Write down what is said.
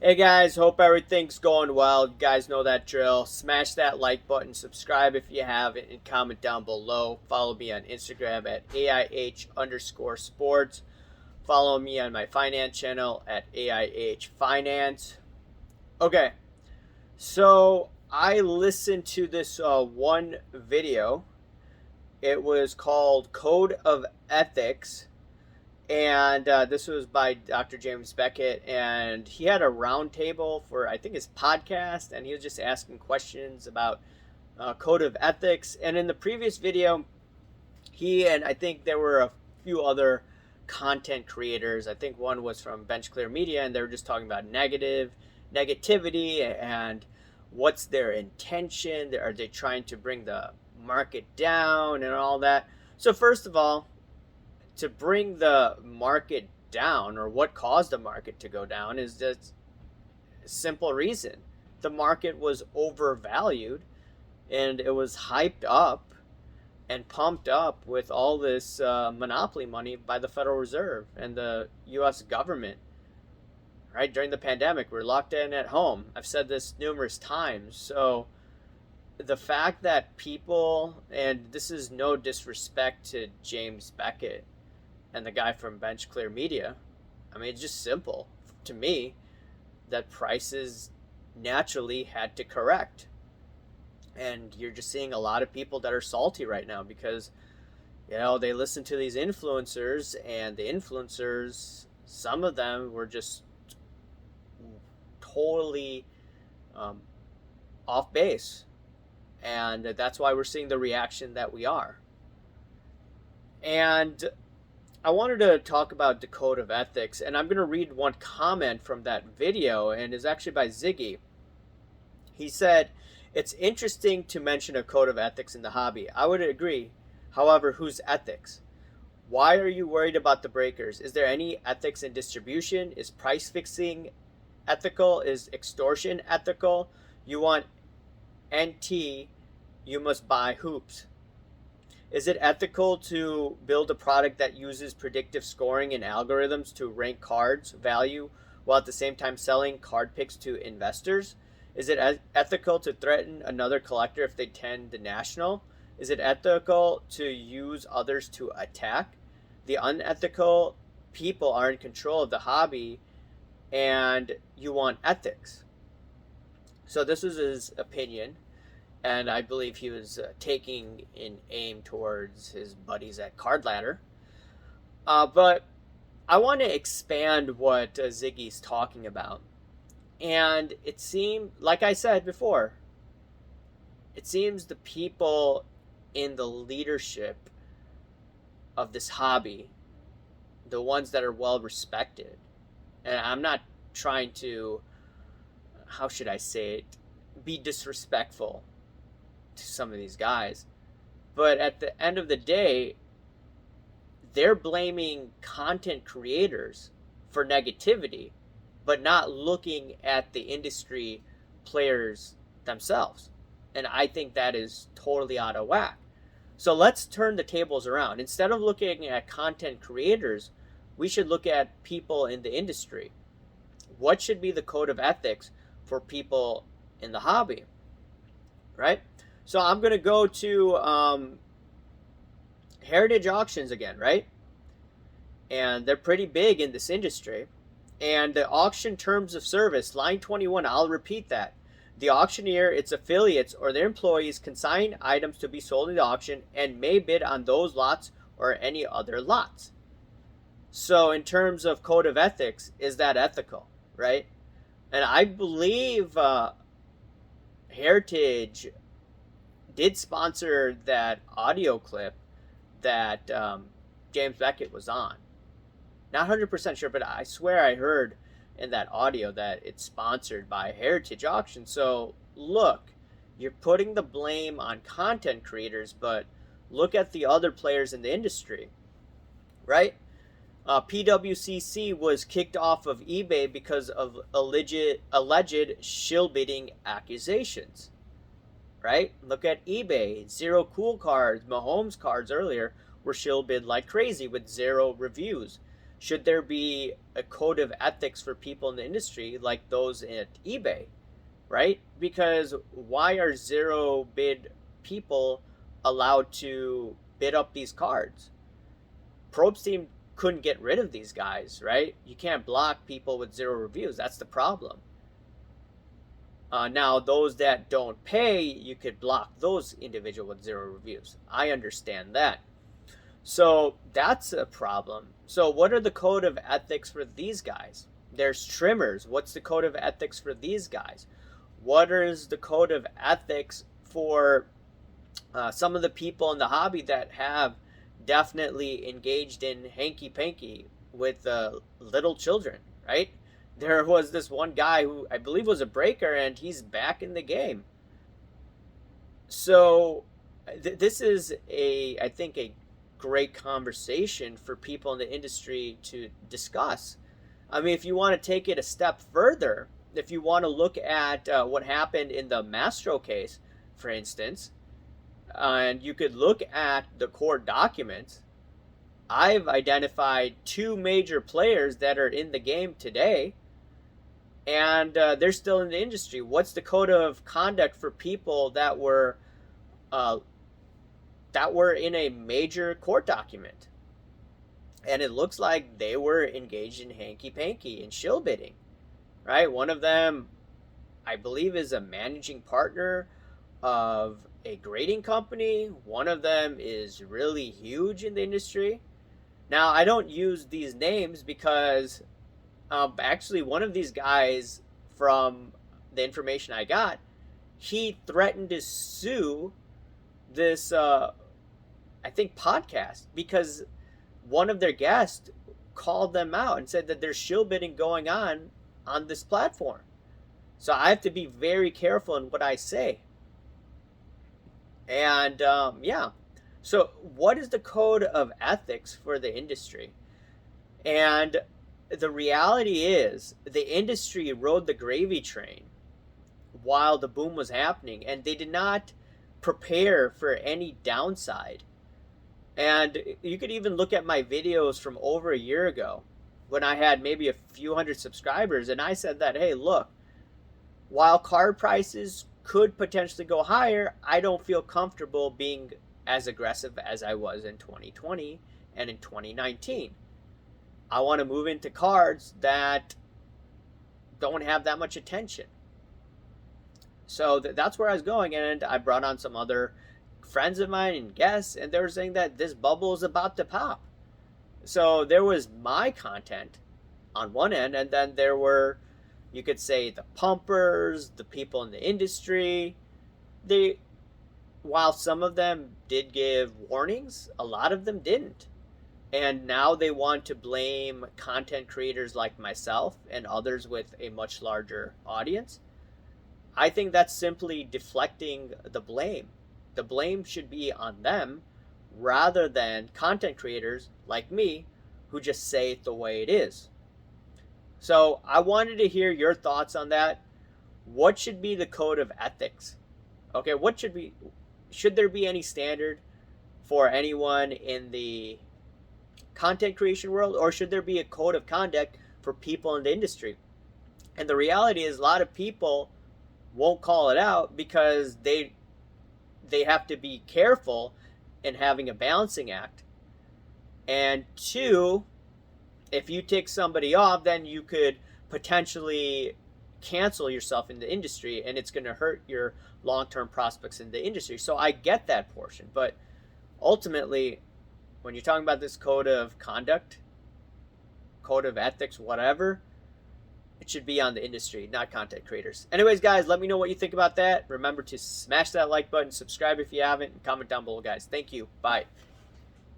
Hey guys, hope everything's going well. You guys know that drill. Smash that like button, subscribe if you haven't, and comment down below. Follow me on Instagram at AIH underscore sports. Follow me on my finance channel at AIH Finance. Okay, so I listened to this one video. It was called Code of Ethics, and this was by Dr. James Beckett, and he had a roundtable for I think his podcast, and he was just asking questions about code of ethics. And in the previous video, he and I think there were a few other content creators. I think one was from Bench Clear Media, and they were just talking about negativity and what's their intention. Are they trying to bring the market down and all that? So first of all, to bring the market down, or what caused the market to go down, is just a simple reason. The market was overvalued, and it was hyped up and pumped up with all this monopoly money by the Federal Reserve and the US government. Right, during the pandemic, we're locked in at home. I've said this numerous times. So the fact that people, and this is no disrespect to James Beckett and the guy from Bench Clear Media, I mean, it's just simple to me that prices naturally had to correct. And you're just seeing a lot of people that are salty right now because, they listen to these influencers, and the influencers, some of them were just totally um, off base. And that's why we're seeing the reaction that we are. And I wanted to talk about the code of ethics, and I'm going to read one comment from that video, and it's actually by Ziggy. He said, "It's interesting to mention a code of ethics in the hobby. I would agree. However, whose ethics? Why are you worried about the breakers? Is there any ethics in distribution? Is price fixing ethical? Is extortion ethical? You want NT, you must buy hoops. Is it ethical to build a product that uses predictive scoring and algorithms to rank cards value while at the same time selling card picks to investors? Is it ethical to threaten another collector if they tend the national? Is it ethical to use others to attack? The unethical people are in control of the hobby, and you want ethics." So this is his opinion, and I believe he was taking an aim towards his buddies at Card Ladder. But I want to expand what Ziggy's talking about. And it seemed, like I said before, it seems the people in the leadership of this hobby, the ones that are well respected, and I'm not trying to, how should I say it, be disrespectful to some of these guys, but at the end of the day, they're blaming content creators for negativity, but not looking at the industry players themselves. And I think that is totally out of whack. So let's turn the tables around. Instead of looking at content creators, we should look at people in the industry. What should be the code of ethics for people in the hobby, right? So I'm going to go to Heritage Auctions again, right? And they're pretty big in this industry. And the auction terms of service, line 21, I'll repeat that. The auctioneer, its affiliates, or their employees consign items to be sold in the auction and may bid on those lots or any other lots. So in terms of code of ethics, is that ethical, right? And I believe Heritage did sponsor that audio clip that James Beckett was on. Not 100% sure, but I swear I heard in that audio that it's sponsored by Heritage Auction. So look, you're putting the blame on content creators, but look at the other players in the industry, right? PWCC was kicked off of eBay because of alleged shill bidding accusations, right? Look at eBay. Zero Cool cards, Mahomes cards earlier were shill bid like crazy with zero reviews. Should there be a code of ethics for people in the industry like those at eBay, right? Because why are zero bid people allowed to bid up these cards? Probe's team couldn't get rid of these guys, right? You can't block people with zero reviews. That's the problem. Now, those that don't pay, you could block those individuals with zero reviews. I understand that. So that's a problem. So what are the code of ethics for these guys? There's trimmers. What's the code of ethics for these guys? What is the code of ethics for some of the people in the hobby that have definitely engaged in hanky-panky with little children, right? There was this one guy who I believe was a breaker, and he's back in the game. So this is I think, a great conversation for people in the industry to discuss. I mean, if you want to take it a step further, if you want to look at what happened in the Mastro case, for instance, and you could look at the court documents, I've identified two major players that are in the game today, and they're still in the industry. What's the code of conduct for people that were in a major court document? And it looks like they were engaged in hanky-panky and shill bidding, right? One of them, I believe, is a managing partner of a grading company. One of them is really huge in the industry. Now, I don't use these names because actually one of these guys, from the information I got, he threatened to sue this, I think, podcast, because one of their guests called them out and said that there's shill bidding going on this platform. So I have to be very careful in what I say. And yeah, so what is the code of ethics for the industry? And the reality is the industry rode the gravy train while the boom was happening, and they did not prepare for any downside. And you could even look at my videos from over a year ago when I had maybe a few hundred subscribers, and I said that, hey, look, while card prices could potentially go higher, I don't feel comfortable being as aggressive as I was in 2020 and in 2019. I want to move into cards that don't have that much attention. So that's where I was going, and I brought on some other friends of mine and guests, and they were saying that this bubble is about to pop. So there was my content on one end, and then there were, you could say, the pumpers, the people in the industry. While some of them did give warnings, a lot of them didn't. And now they want to blame content creators like myself and others with a much larger audience. I think that's simply deflecting the blame. The blame should be on them rather than content creators like me who just say it the way it is. So I wanted to hear your thoughts on that. What should be the code of ethics? Okay, should there be any standard for anyone in the content creation world, or should there be a code of conduct for people in the industry? And the reality is a lot of people won't call it out because they have to be careful in having a balancing act. And two, if you take somebody off, then you could potentially cancel yourself in the industry, and it's going to hurt your long-term prospects in the industry. So I get that portion, but ultimately, when you're talking about this code of conduct, code of ethics, whatever, it should be on the industry, not content creators. Anyways, guys, let me know what you think about that. Remember to smash that like button, subscribe if you haven't, and comment down below, guys. Thank you. Bye.